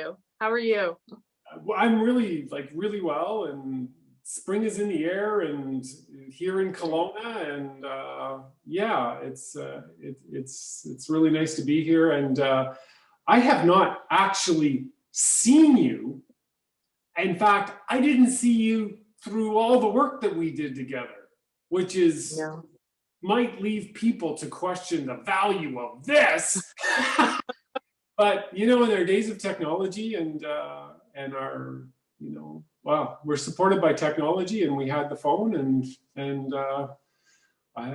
you? How are you? I'm really well, and spring is in the air, and here in Kelowna, and yeah, it's really nice to be here. And I have not actually seen you. In fact, I didn't see you through all the work that we did together, which is might leave people to question the value of this. But in our days of technology and our, wow, we're supported by technology, and we had the phone, and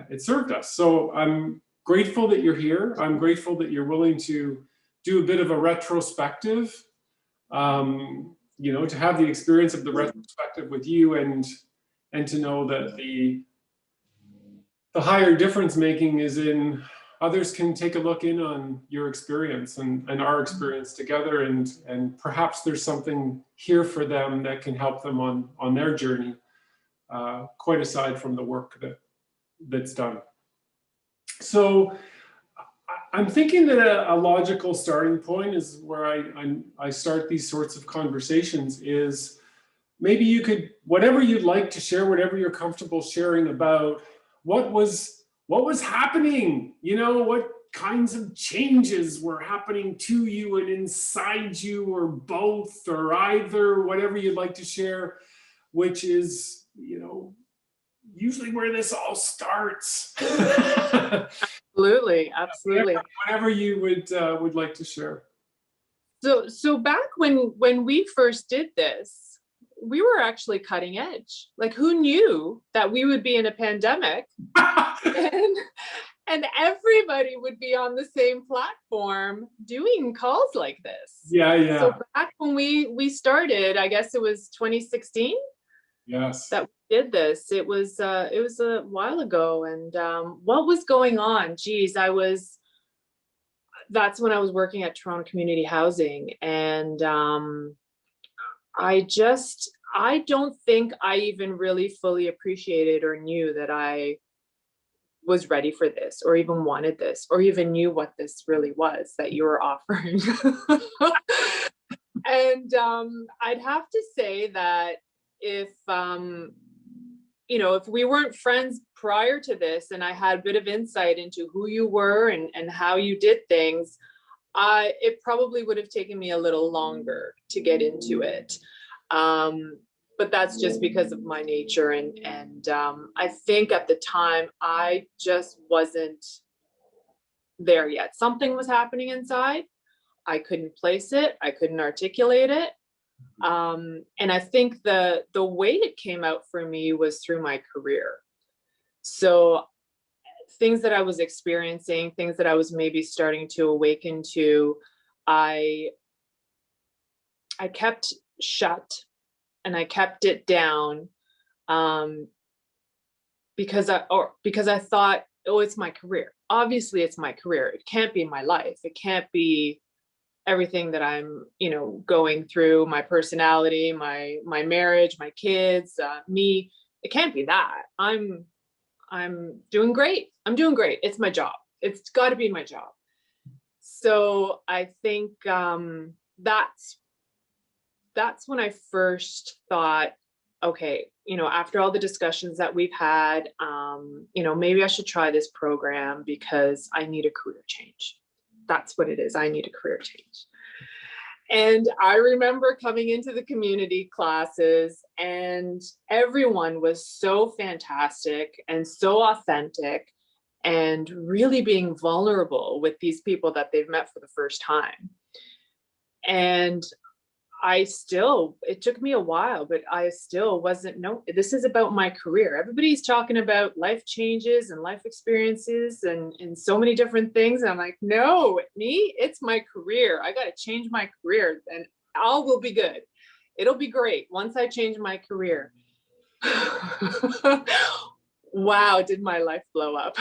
it served us. So I'm grateful that you're here. I'm grateful that you're willing to do a bit of a retrospective, to have the experience of the retrospective with you, and to know that the higher difference making is in others can take a look in on your experience and our experience together, and perhaps there's something here for them that can help them on their journey, quite aside from the work that's done. So I'm thinking that a logical starting point is where I start these sorts of conversations is maybe you could, whatever you'd like to share, whatever you're comfortable sharing about, what was happening, what kinds of changes were happening to you and inside you, or both, or either, whatever you'd like to share, which is, usually where this all starts. Absolutely. Whatever you would like to share. So back when we first did this, we were actually cutting edge. Like, who knew that we would be in a pandemic and everybody would be on the same platform doing calls like this? Yeah. So back when we started, I guess it was 2016. Yes. That we did this. It was a while ago. And what was going on? Geez, that's when I was working at Toronto Community Housing, and I don't think I even really fully appreciated or knew that I was ready for this, or even wanted this, or even knew what this really was that you were offering. And I'd have to say that if we weren't friends prior to this, and I had a bit of insight into who you were and how you did things, it probably would have taken me a little longer to get into it. But that's just because of my nature. And I think at the time, I just wasn't there yet. Something was happening inside. I couldn't place it. I couldn't articulate it. And I think the way it came out for me was through my career. So things that I was experiencing, things that I was maybe starting to awaken to, I kept shut and I kept it down, because I thought, oh, it's my career. Obviously, it's my career. It can't be my life. It can't be everything that I'm, going through, my personality, my marriage, my kids, me. It can't be that. I'm doing great. I'm doing great. It's my job. It's got to be my job. So I think that's when I first thought, okay, after all the discussions that we've had, maybe I should try this program because I need a career change. That's what it is. I need a career change. And I remember coming into the community classes, and everyone was so fantastic and so authentic and really being vulnerable with these people that they've met for the first time. And it took me a while, but I still wasn't, no, this is about my career. Everybody's talking about life changes and life experiences and so many different things. And I'm like, no, it's my career. I got to change my career and all will be good. It'll be great once I change my career. Wow, did my life blow up?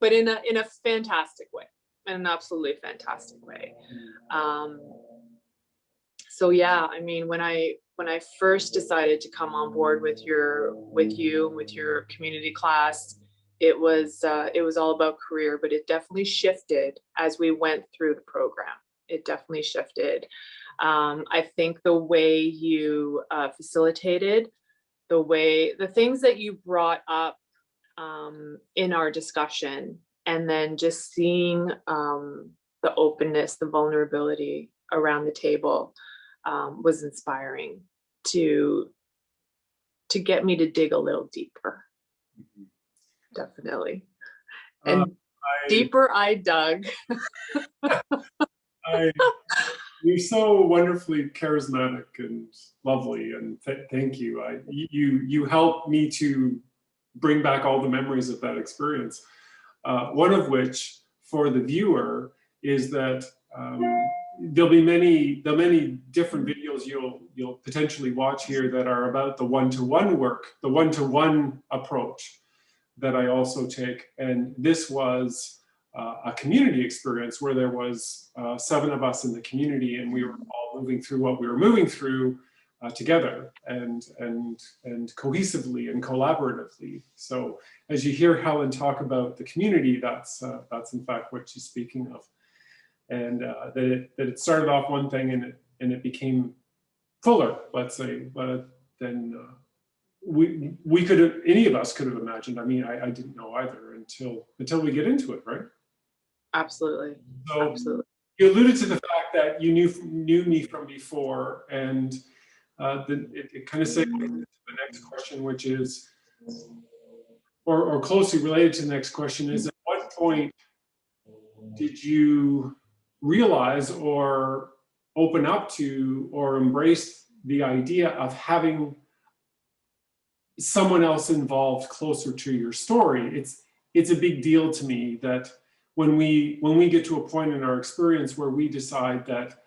But in a fantastic way, in an absolutely fantastic way. So yeah, I mean, when I first decided to come on board with your community class, it was all about career, but it definitely shifted as we went through the program. It definitely shifted. I think the way you facilitated, the things that you brought up in our discussion, and then just seeing the openness, the vulnerability around the table was inspiring to get me to dig a little deeper. Definitely. And deeper I dug. You're so wonderfully charismatic and lovely, and thank you. You helped me to bring back all the memories of that experience. One of which, for the viewer, is that there'll be many different videos you'll potentially watch here that are about the one-to-one work, the one-to-one approach that I also take. And this was a community experience where there was 7 of us in the community, and we were all moving through what we were moving through together and cohesively and collaboratively. So as you hear Helen talk about the community, that's in fact what she's speaking of, and that it started off one thing and it became fuller, let's say, than we could have, any of us could have imagined. I mean, I didn't know either until we get into it, right? Absolutely. So absolutely. You alluded to the fact that you knew me from before, and it kind of segues into the next question, which is, or closely related to the next question, is at what point did you realize or open up to or embrace the idea of having someone else involved closer to your story? It's a big deal to me that when we get to a point in our experience where we decide that,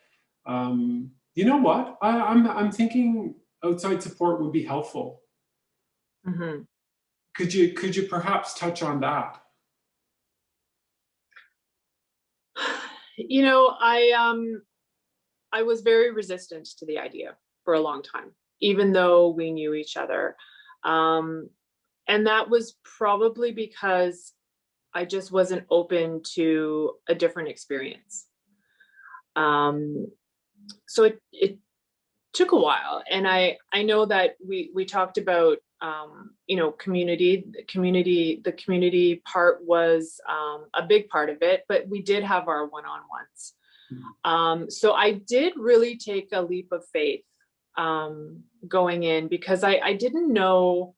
you know what, I'm thinking outside support would be helpful. Mm-hmm. Could you perhaps touch on that? You know, I was very resistant to the idea for a long time, even though we knew each other. And that was probably because I just wasn't open to a different experience. So it took a while, and I know that we talked about you know, the community part was a big part of it, but we did have our one-on-ones. So I did really take a leap of faith going in, because I didn't know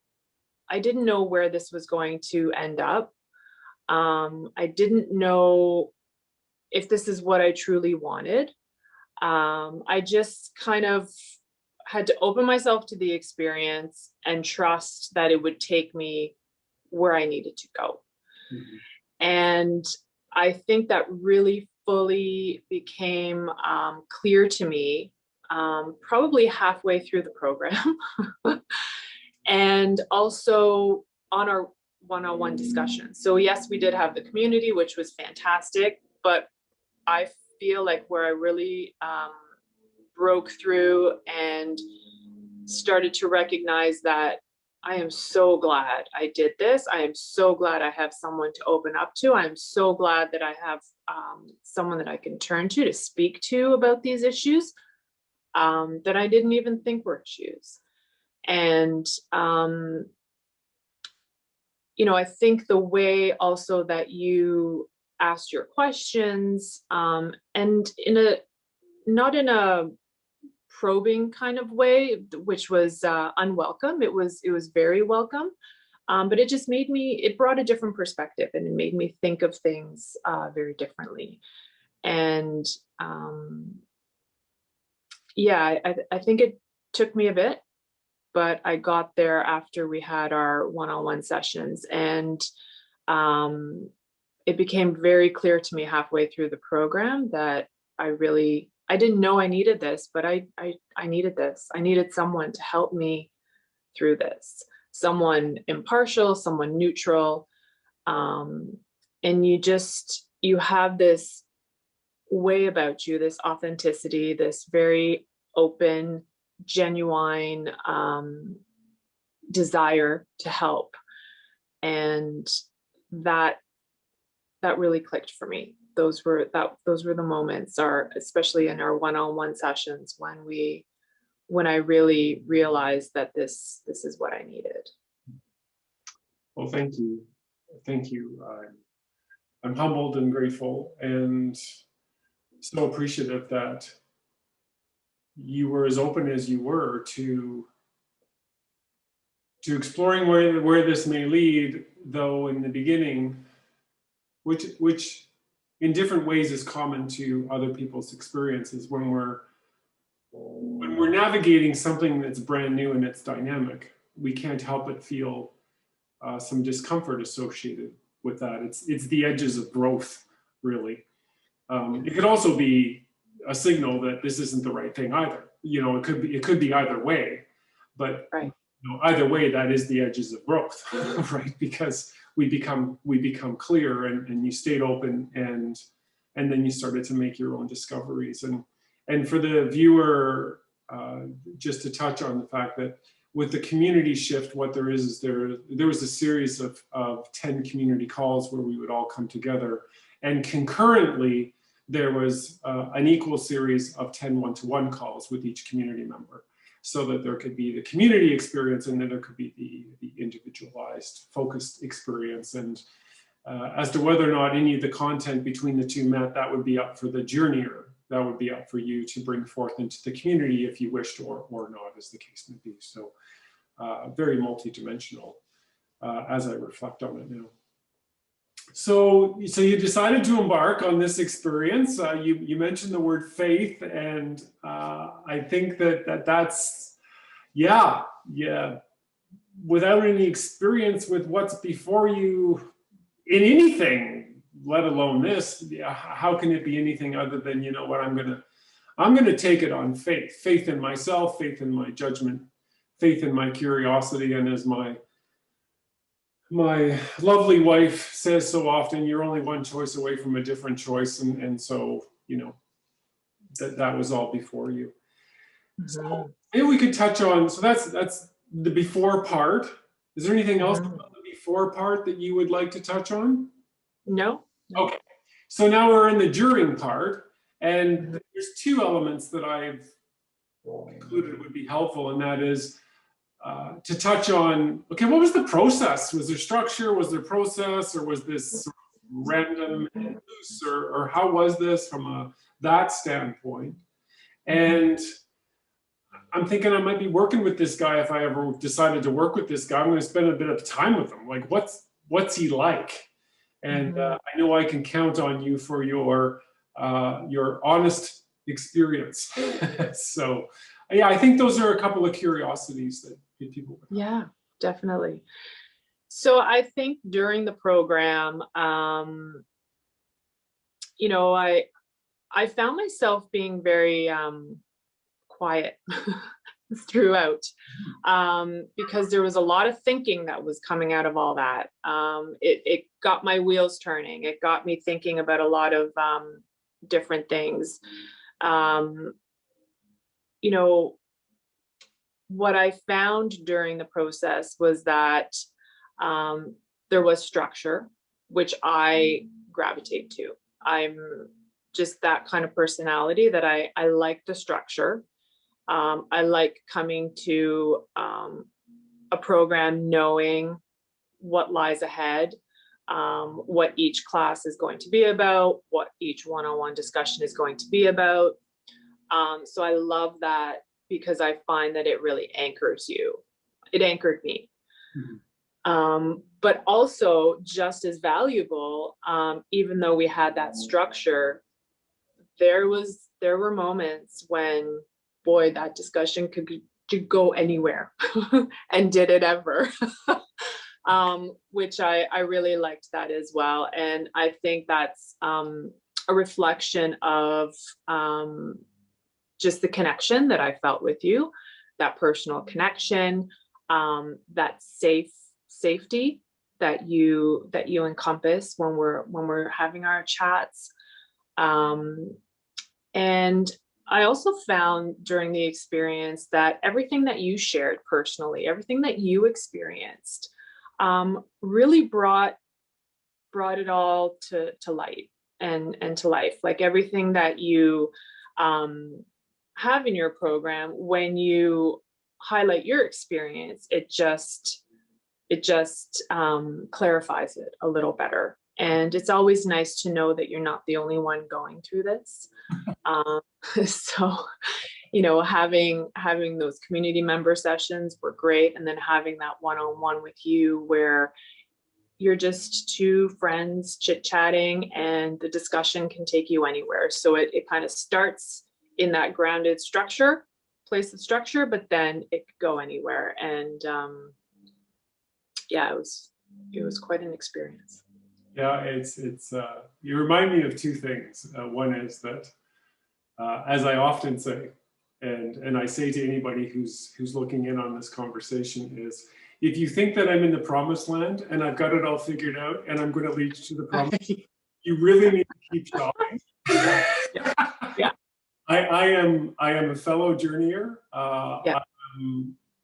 where this was going to end up. I didn't know if this is what I truly wanted. I just kind of had to open myself to the experience and trust that it would take me where I needed to go. Mm-hmm. And I think that really fully became clear to me probably halfway through the program. And also on our one-on-one discussions. So yes, we did have the community, which was fantastic, but I feel like where I really broke through and started to recognize that I am so glad I did this. I am so glad I have someone to open up to. I'm so glad that I have someone that I can turn to speak to about these issues that I didn't even think were issues. And, you know, I think the way also that you asked your questions, and not in a probing kind of way, which was unwelcome. It was very welcome, but it brought a different perspective, and it made me think of things very differently. And yeah, I think it took me a bit, but I got there after we had our one-on-one sessions, and it became very clear to me halfway through the program that I didn't know I needed this, but I needed this. I needed someone to help me through this, someone impartial, someone neutral. And you have this way about you, this authenticity, this very open, genuine desire to help. And that really clicked for me. those were the moments, especially in our one-on-one sessions, when I really realized that this is what I needed. Well, thank you. Thank you. I'm humbled and grateful and so appreciative that you were as open as you were to exploring where this may lead, though in the beginning, which in different ways is common to other people's experiences when we're navigating something that's brand new and it's dynamic, we can't help but feel some discomfort associated with that. It's the edges of growth, really. It could also be a signal that this isn't the right thing either. It could be either way, but Right. Either way, that is the edges of growth, right? Because we become clear, and you stayed open, and then you started to make your own discoveries. And for the viewer, just to touch on the fact that with the community shift, what there is there was a series of 10 community calls where we would all come together, and concurrently there was an equal series of 10 one-to-one calls with each community member, so that there could be the community experience and then there could be the individualized, focused experience. And as to whether or not any of the content between the two met, that would be up for the journeyer. That would be up for you to bring forth into the community if you wished, or not, as the case may be. So very multidimensional as I reflect on it now. So you decided to embark on this experience. You mentioned the word faith, and I think that's without any experience with what's before you in anything, let alone this, how can it be anything other than, you know what, I'm gonna take it on faith in myself, faith in my judgment, faith in my curiosity, and as my lovely wife says so often, you're only one choice away from a different choice. And so, that was all before you. Mm-hmm. So maybe we could touch on, so that's the before part. Is there anything else about the before part that you would like to touch on? No. Okay. So now we're in the during part, and there's two elements that I've concluded would be helpful, and that is to touch on, okay, what was the process? Was there structure? Was there process? Or was this random and loose? Or how was this from that standpoint? And I'm thinking I might be working with this guy. If I ever decided to work with this guy, I'm going to spend a bit of time with him. Like, what's he like? And I know I can count on you for your honest experience. So yeah, I think those are a couple of curiosities that people would have. Yeah, definitely. So I think during the program, I found myself being very quiet throughout, because there was a lot of thinking that was coming out of all that. It got my wheels turning. It got me thinking about a lot of different things. What I found during the process was that there was structure, which I gravitate to. I'm just that kind of personality that I like the structure. I like coming to a program knowing what lies ahead, what each class is going to be about, what each one-on-one discussion is going to be about. So I love that, because I find that it really anchors you. It anchored me. Mm-hmm. But also just as valuable, even though we had that structure, there were moments when, boy, that discussion could go anywhere and did it ever. Which I really liked that as well. And I think that's a reflection of just the connection that I felt with you, that personal connection, that safety that you encompass when we're having our chats. And I also found during the experience that everything that you shared personally, everything that you experienced, really brought it all to light. and to life. Like everything that you have in your program, when you highlight your experience, it just clarifies it a little better. And it's always nice to know that you're not the only one going through this. So, having those community member sessions were great. And then having that one-on-one with you where you're just two friends chit-chatting and the discussion can take you anywhere. So it kind of starts in that grounded place of structure, but then it could go anywhere. And yeah, it was quite an experience. Yeah, it's you remind me of two things. One is that, as I often say, and I say to anybody who's looking in on this conversation, is if you think that I'm in the promised land and I've got it all figured out and I'm going to lead you to the promise, you really need to keep shopping. Yeah. I am a fellow journeyer. Yeah.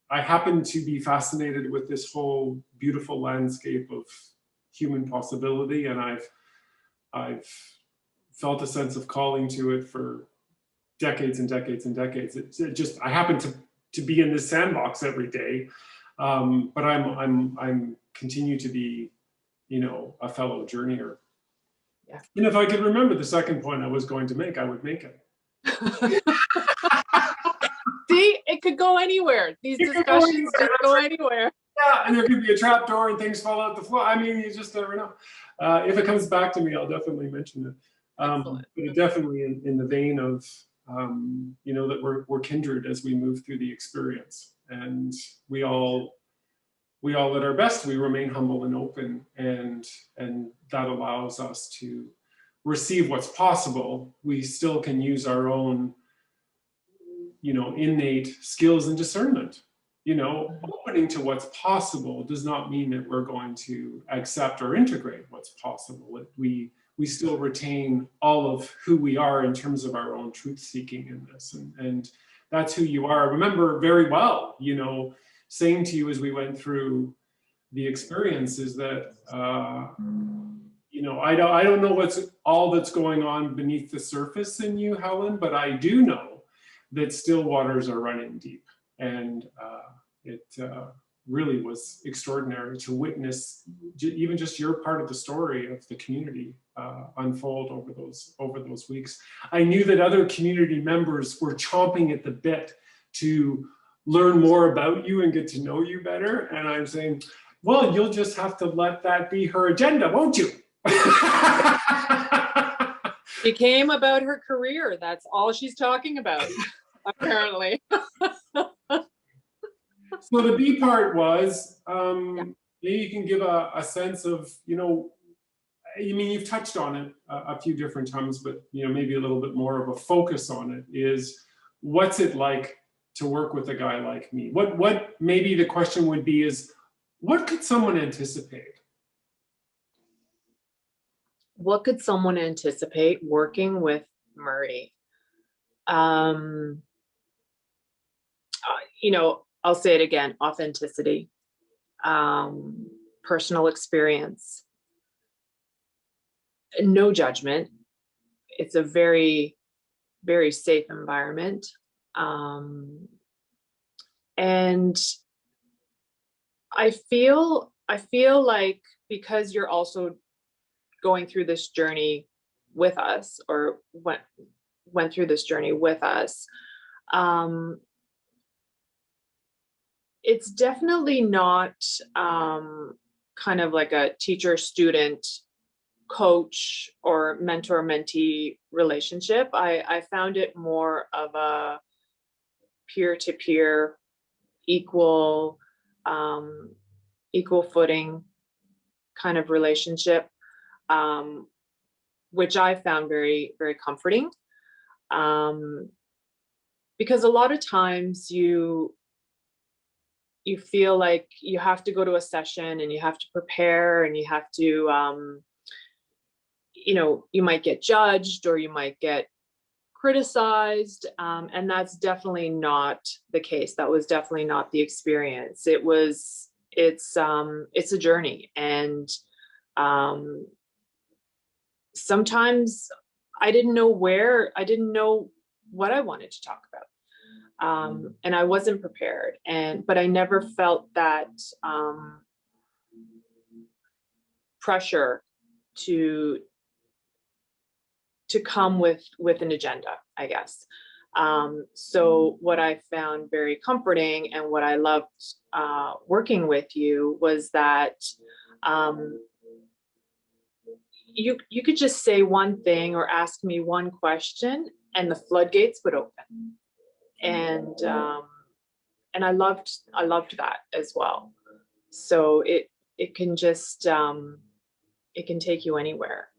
I happen to be fascinated with this whole beautiful landscape of human possibility, and I've felt a sense of calling to it for decades and decades and decades. It just, I happen to be in this sandbox every day, but I'm continue to be, a fellow journeyer. Yeah. And if I could remember the second point I was going to make, I would make it. See, it could go anywhere. These discussions could go anywhere. Yeah, and there could be a trap door and things fall out the floor. I mean, you just never know. If it comes back to me, I'll definitely mention it. But it definitely in the vein of, that we're kindred as we move through the experience, and we all at our best, we remain humble and open, and that allows us to receive what's possible. We still can use our own, innate skills and discernment. Opening to what's possible does not mean that we're going to accept or integrate what's possible. We still retain all of who we are in terms of our own truth seeking in this, and that's who you are. I remember very well, saying to you as we went through the experience is that I don't know what's all that's going on beneath the surface in you, Helen, but I do know that still waters are running deep. And it really was extraordinary to witness even just your part of the story of the community unfold over those weeks. I knew that other community members were chomping at the bit to learn more about you and get to know you better. And I'm saying, well, you'll just have to let that be her agenda, won't you? It became about her career. That's all she's talking about, apparently. So the B part was, maybe you can give a sense of, you've touched on it a few different times, but maybe a little bit more of a focus on it is, what's it like to work with a guy like me? What maybe the question would be is, what could someone anticipate? What could someone anticipate working with Murray? I'll say it again, authenticity, personal experience, no judgment. It's a very, very safe environment. And I feel like, because you're also going through this journey with us, or went through this journey with us, it's definitely not kind of like a teacher-student, coach or mentor-mentee relationship. I found it more of a peer-to-peer, equal footing kind of relationship, which I found very, very comforting. Because a lot of times you feel like you have to go to a session and you have to prepare and you have to, you might get judged or you might get criticized. And that's definitely not the case. That was definitely not the experience. It's a journey, and sometimes I didn't know what I wanted to talk about. And I wasn't prepared, but I never felt that pressure to come with an agenda, I guess. So what I found very comforting and what I loved working with you was that you could just say one thing or ask me one question and the floodgates would open. And I loved that as well. So it can just it can take you anywhere.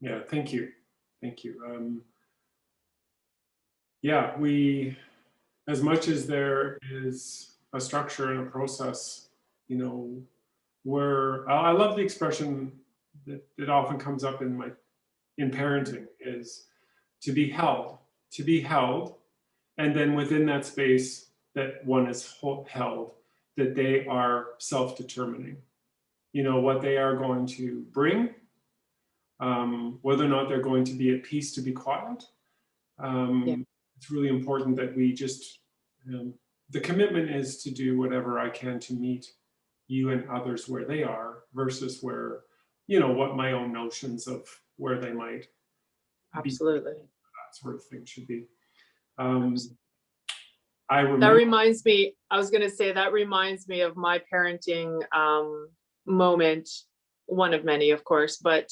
Yeah, thank you. Thank you. Yeah, as much as there is a structure and a process, you know, where I love the expression that often comes up in parenting is to be held, and then within that space that one is held, that they are self-determining, you know, what they are going to bring, whether or not they're going to be at peace to be quiet. Yeah. It's really important that we just, the commitment is to do whatever I can to meet you and others where they are versus where, you know, what my own notions of where they might absolutely be, that sort of thing should be. I remember, that reminds me, I was going to say, that reminds me of my parenting moment, one of many, of course, but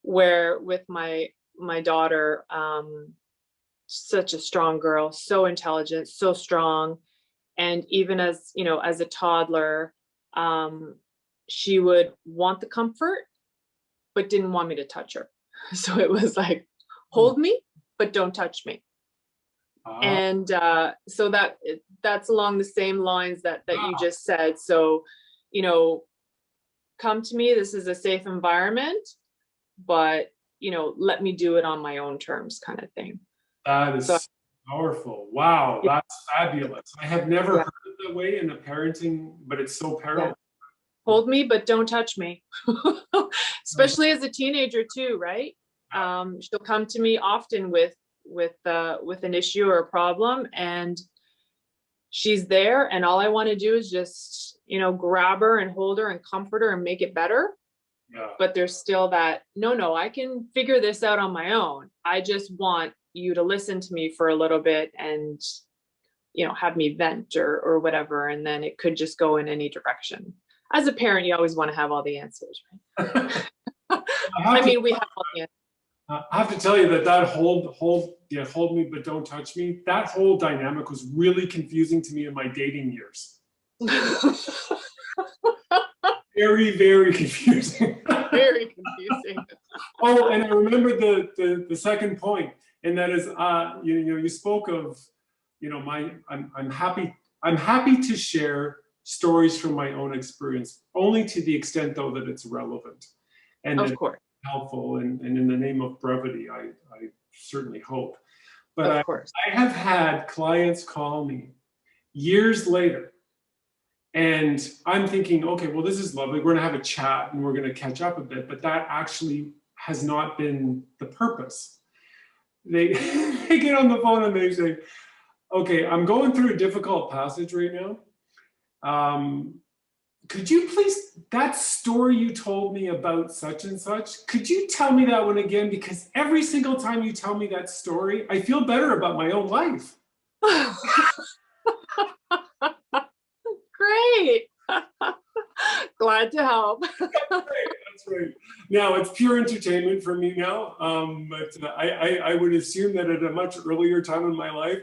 where with my daughter, such a strong girl, so intelligent, so strong. And even as, you know, as a toddler, she would want the comfort, but didn't want me to touch her. So it was like, hold me, but don't touch me. And so that's along the same lines that you just said. So, you know, come to me, this is a safe environment, but, you know, let me do it on my own terms, kind of thing. That is so powerful. Wow, yeah. That's fabulous. I have never heard it that way in the parenting, but it's so powerful. Yeah. Hold me, but don't touch me. Especially as a teenager too, right? She'll come to me often with an issue or a problem, and she's there, and all I want to do is just, you know, grab her and hold her and comfort her and make it better. Yeah. But there's still that, no, I can figure this out on my own. I just want you to listen to me for a little bit and, you know, have me vent or whatever. And then it could just go in any direction. As a parent, you always want to have all the answers, right? I mean, we have all the answers. I have to tell you that hold me, but don't touch me. That whole dynamic was really confusing to me in my dating years. Very, very confusing. Very confusing. Oh, and I remember the second point, and that is, you know, you spoke of, you know, I'm happy to share stories from my own experience, only to the extent though that it's relevant, and of course helpful, and in the name of brevity, I certainly hope. But of course, I have had clients call me years later. And I'm thinking, okay, well, this is lovely. We're going to have a chat and we're going to catch up a bit. But that actually has not been the purpose. They get on the phone and they say, okay, I'm going through a difficult passage right now. Could you please, that story you told me about such and such, could you tell me that one again? Because every single time you tell me that story, I feel better about my own life. Great. Glad to help. That's right. Now it's pure entertainment for me now, but I would assume that at a much earlier time in my life,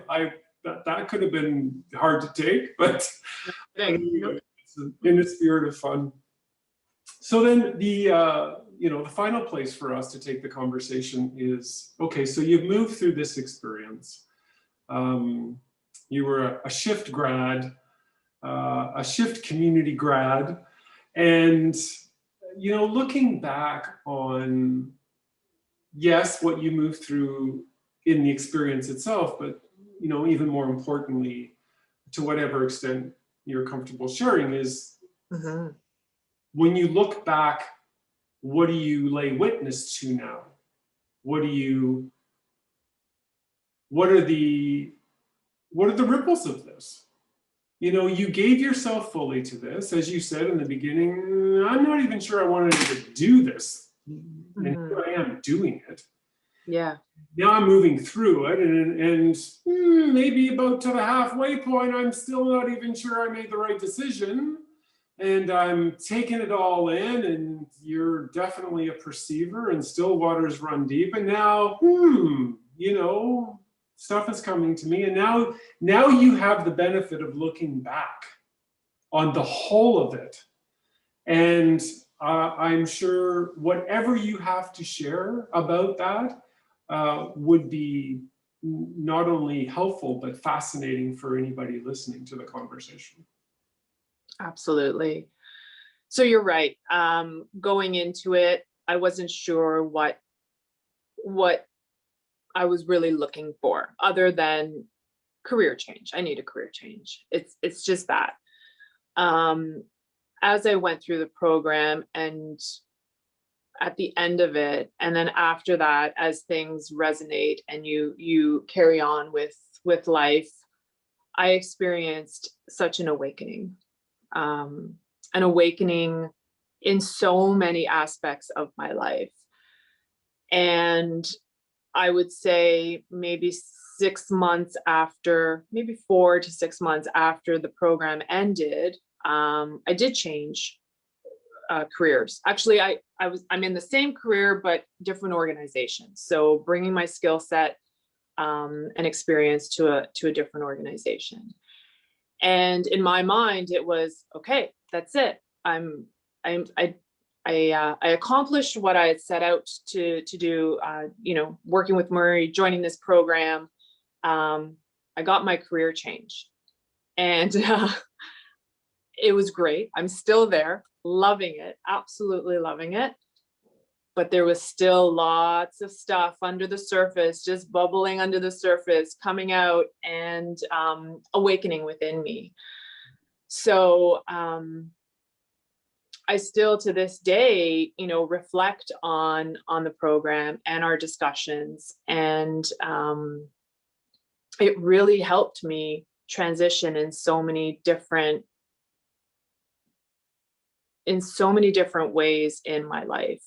that could have been hard to take, but anyway, it's in the spirit of fun. So then you know, the final place for us to take the conversation is, okay, so you've moved through this experience. You were a shift grad, a shift community grad, and, you know, looking back on, yes, what you moved through in the experience itself, but, you know, even more importantly, to whatever extent you're comfortable sharing, is when you look back what do you lay witness to now? What are the ripples of this? You know, you gave yourself fully to this, as you said in the beginning. I'm not even sure I wanted to do this, and here I am doing it. Yeah. Now I'm moving through it, and maybe about to the halfway point, I'm still not even sure I made the right decision. And I'm taking it all in, and you're definitely a perceiver, and still waters run deep. And now, you know, stuff is coming to me. And now you have the benefit of looking back on the whole of it. And I'm sure whatever you have to share about that would be not only helpful, but fascinating for anybody listening to the conversation. Absolutely. So you're right. Going into it, I wasn't sure what I was really looking for, other than career change. I need a career change. It's just that. As I went through the program, and at the end of it, and then after that, as things resonate and you carry on with life, I experienced such an awakening. An awakening in so many aspects of my life. And I would say maybe 6 months after, maybe 4 to 6 months after the program ended, I did change careers. Actually, I'm in the same career, but different organizations. So bringing my skill set and experience to a different organization. And in my mind, it was, okay, that's it. I accomplished what I had set out to do, working with Murray, joining this program. I got my career change, and it was great. I'm still there, loving it, absolutely loving it. But there was still lots of stuff under the surface, just bubbling under the surface, coming out and awakening within me. So I still, to this day, reflect on the program and our discussions, and it really helped me transition in so many different ways in my life.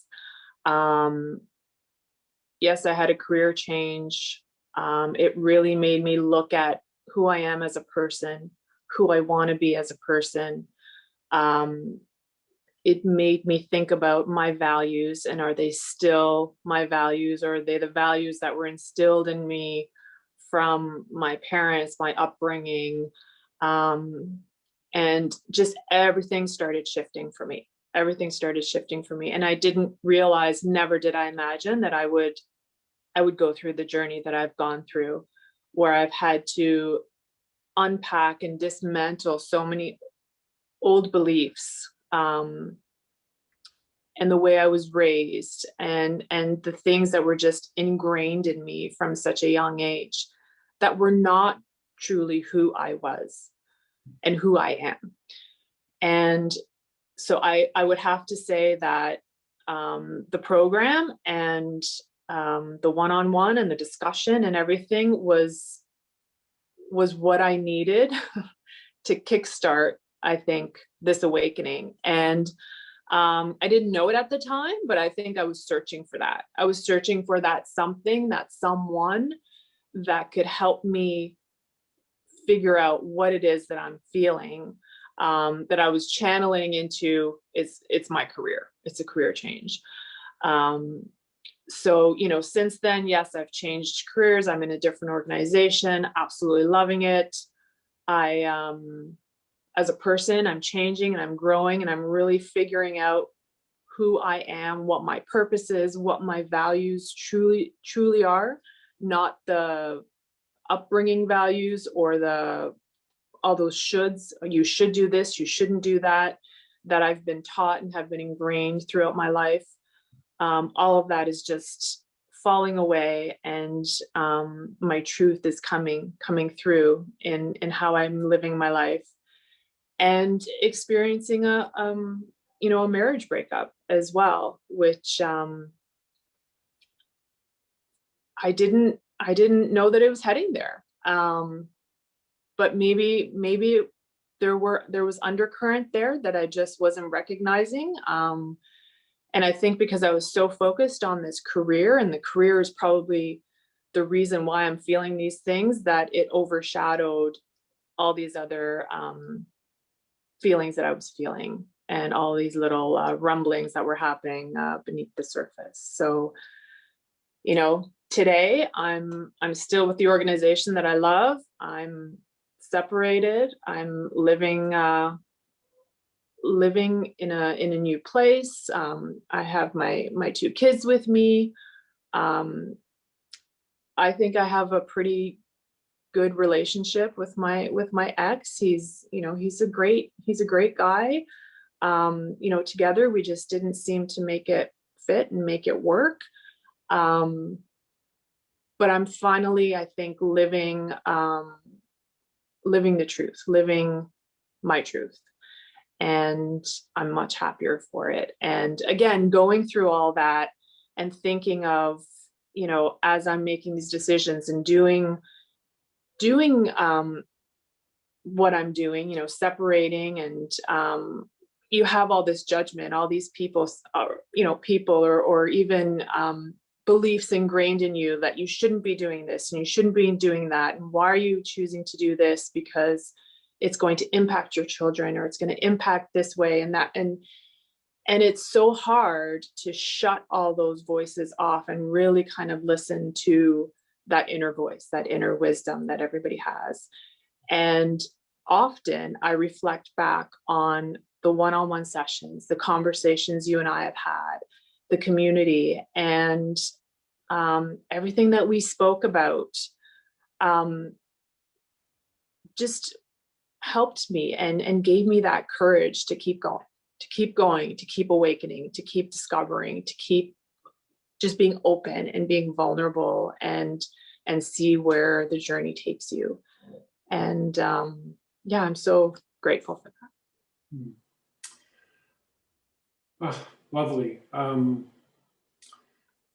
Yes, I had a career change. It really made me look at who I am as a person, who I want to be as a person. It made me think about my values, and are they still my values, or are they the values that were instilled in me from my parents, my upbringing? And just everything started shifting for me. And I didn't realize, never did I imagine that I would go through the journey that I've gone through, where I've had to unpack and dismantle so many old beliefs, and the way I was raised, and the things that were just ingrained in me from such a young age, that were not truly who I was and who I am. And so I would have to say that the program and the one-on-one and the discussion and everything was what I needed to kickstart, I think, this awakening. And I didn't know it at the time, but I think I was searching for that. I was searching for that something, that someone that could help me figure out what it is that I'm feeling, that I was channeling into. It's my career. It's a career change. So, since then, yes, I've changed careers. I'm in a different organization, absolutely loving it. As a person, I'm changing and I'm growing, and I'm really figuring out who I am, what my purpose is, what my values truly are, not the upbringing values or all those shoulds. You should do this, you shouldn't do that I've been taught and have been ingrained throughout my life. All of that is just falling away, and my truth is coming through in how I'm living my life, and experiencing a a marriage breakup as well, which I didn't know that it was heading there. But maybe there was undercurrent there that I just wasn't recognizing. And I think because I was so focused on this career, and the career is probably the reason why I'm feeling these things, that it overshadowed all these other feelings that I was feeling, and all these little rumblings that were happening beneath the surface. So, today I'm still with the organization that I love. I'm separated. I'm living in a new place. I have my 2 kids with me. I think I have a pretty good relationship with my ex. He's a great guy. Together we just didn't seem to make it fit and make it work. But I'm finally, I think, living the truth, living my truth. And I'm much happier for it. And again, going through all that and thinking of, as I'm making these decisions and doing what I'm doing, separating, and you have all this judgment, all these people, or even beliefs ingrained in you that you shouldn't be doing this and you shouldn't be doing that. And why are you choosing to do this? Because it's going to impact your children, or it's going to impact this way and that. And it's so hard to shut all those voices off and really kind of listen to that inner voice, that inner wisdom that everybody has. And often I reflect back on the one-on-one sessions, the conversations you and I have had, the community, and everything that we spoke about just helped me and gave me that courage to keep going, to keep awakening, to keep discovering, to keep just being open and being vulnerable, and see where the journey takes you. And I'm so grateful for that. Oh, lovely.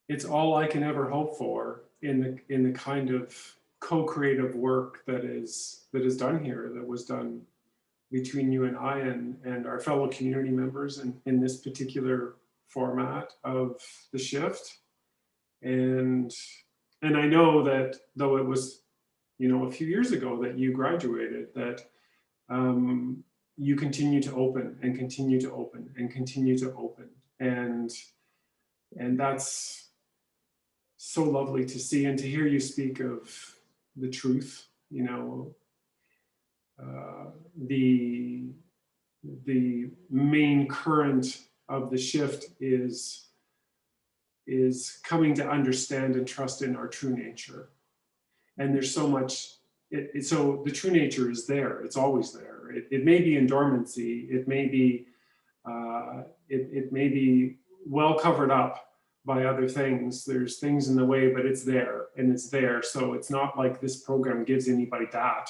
It's all I can ever hope for in the kind of co-creative work that is done here, that was done between you and I and our fellow community members in this particular format of the shift. And I know that though it was, a few years ago that you graduated, that you continue to open and continue to open and continue to open. And that's so lovely to see and to hear you speak of the truth. The main current of the shift is coming to understand and trust in our true nature. And there's so much, so the true nature is there. It's always there. It may be in dormancy. It may be well covered up by other things. There's things in the way, but it's there, and it's there. So it's not like this program gives anybody that.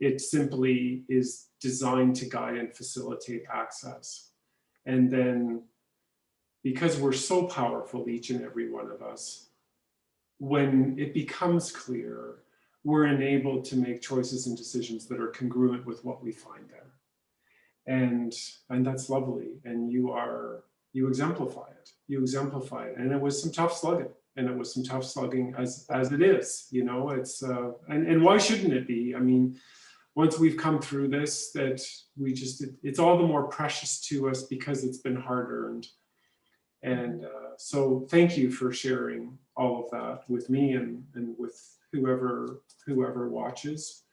It simply is designed to guide and facilitate access. And then, because we're so powerful, each and every one of us, when it becomes clear, we're enabled to make choices and decisions that are congruent with what we find there. And that's lovely. And you exemplify it. You exemplify it. And it was some tough slugging. And it was some tough slugging as it is, it's, and why shouldn't it be? I mean, once we've come through this, that it's all the more precious to us because it's been hard earned. And so thank you for sharing all of that with me and with whoever watches.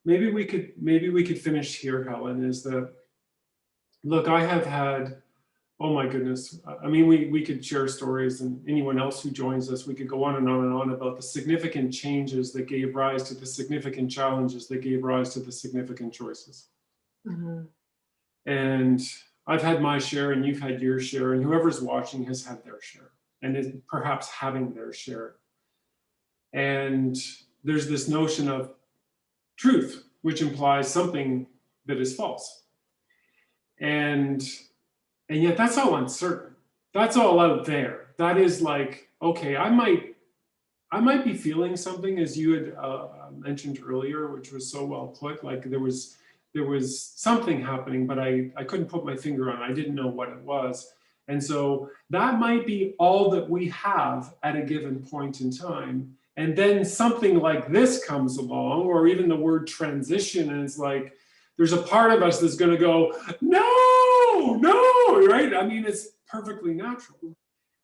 Maybe we could finish here, Helen, is that, look, I have had, oh my goodness, I mean, we could share stories, and anyone else who joins us, we could go on and on and on about the significant changes that gave rise to the significant challenges that gave rise to the significant choices. Mm-hmm. And I've had my share, and you've had your share, and whoever's watching has had their share, and is perhaps having their share. And there's this notion of truth, which implies something that is false. And And yet that's all uncertain. That's all out there. That is like, okay, I might be feeling something, as you had mentioned earlier, which was so well put. Like there was something happening, but I couldn't put my finger on it. I didn't know what it was. And so that might be all that we have at a given point in time. And then something like this comes along, or even the word transition, and it's like, there's a part of us that's going to go, no, no, right? I mean, it's perfectly natural.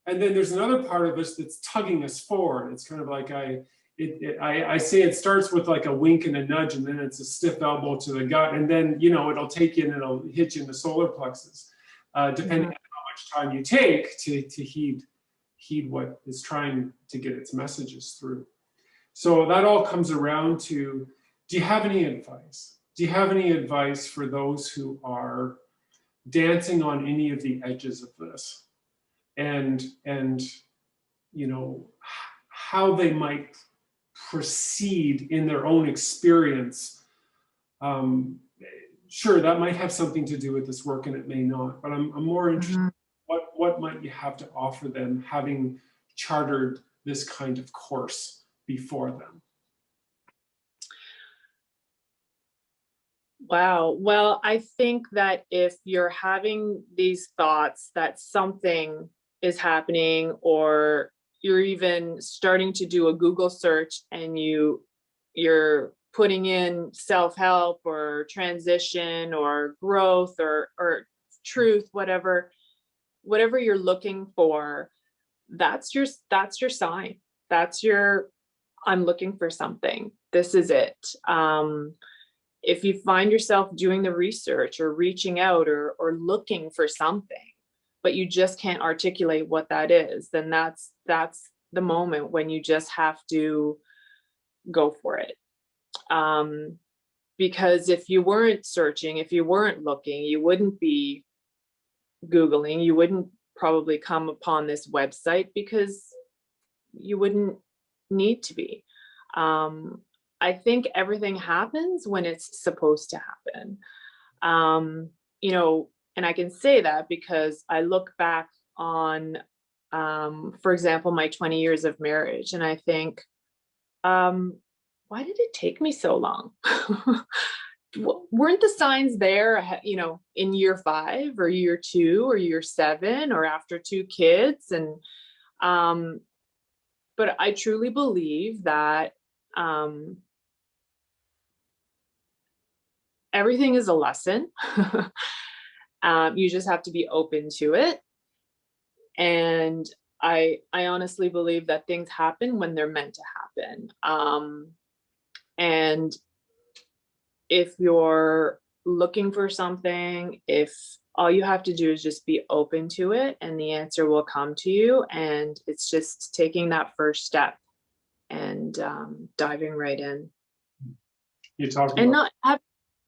And then there's another part of us that's tugging us forward. It's kind of like I say it starts with like a wink and a nudge, and then it's a stiff elbow to the gut, and then it'll take you and it'll hit you in the solar plexus, depending on how much time you take to heed what is trying to get its messages through. So that all comes around to: do you have any advice? Do you have any advice for those who are dancing on any of the edges of this? And how they might proceed in their own experience. Sure, that might have something to do with this work, and it may not, but I'm more interested in what might you have to offer them, having chartered this kind of course before them. Wow. Well, I think that if you're having these thoughts that something is happening, or you're even starting to do a Google search and you're putting in self-help or transition or growth or truth, whatever you're looking for, that's your sign. That's your, I'm looking for something. This is it. If you find yourself doing the research or reaching out or looking for something, but you just can't articulate what that is, then that's the moment when you just have to go for it. Because if you weren't searching, if you weren't looking, you wouldn't be Googling, you wouldn't probably come upon this website, because you wouldn't need to be. I think everything happens when it's supposed to happen. And I can say that because I look back on, for example, my 20 years of marriage, and I think, why did it take me so long? Weren't the signs there, in year 5 or year 2 or year 7 or after 2 kids? And, but I truly believe that, everything is a lesson. You just have to be open to it. And I honestly believe that things happen when they're meant to happen. And if you're looking for something, if all you have to do is just be open to it, and the answer will come to you. And it's just taking that first step and diving right in. You talk and not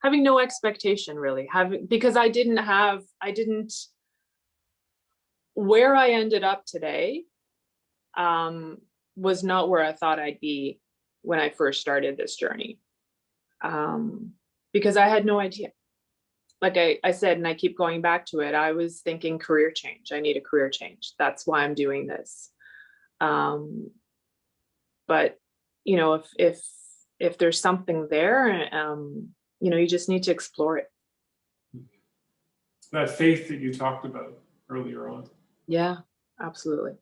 having no expectation, really, because I didn't, where I ended up today was not where I thought I'd be when I first started this journey, because I had no idea. Like I said, and I keep going back to it, I was thinking career change. I need a career change. That's why I'm doing this. But if there's something there, you just need to explore it. That faith that you talked about earlier on. Yeah, absolutely.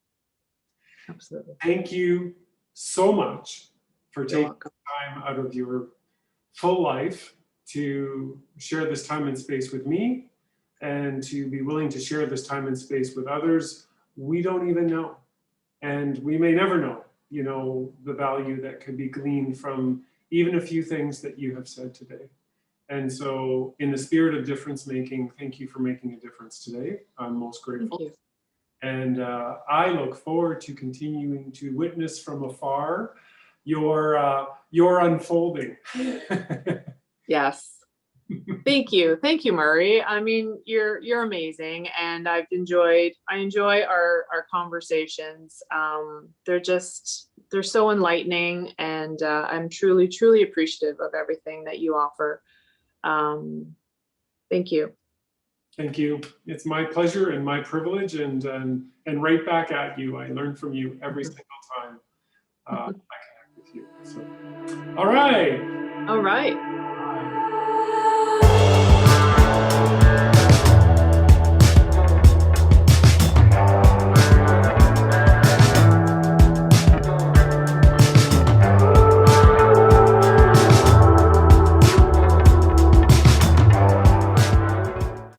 Absolutely. Thank you so much for taking time out of your full life to share this time and space with me, and to be willing to share this time and space with others we don't even know. And we may never know, the value that could be gleaned from even a few things that you have said today. And so, in the spirit of difference making, thank you for making a difference today. I'm most grateful. Thank you. And I look forward to continuing to witness from afar your unfolding. Yes. Thank you, Murray. I mean, you're amazing, and I enjoy our conversations. They're so enlightening, and I'm truly appreciative of everything that you offer. Thank you. Thank you. It's my pleasure and my privilege, and right back at you. I learn from you every single time I connect with you. So, all right. All right.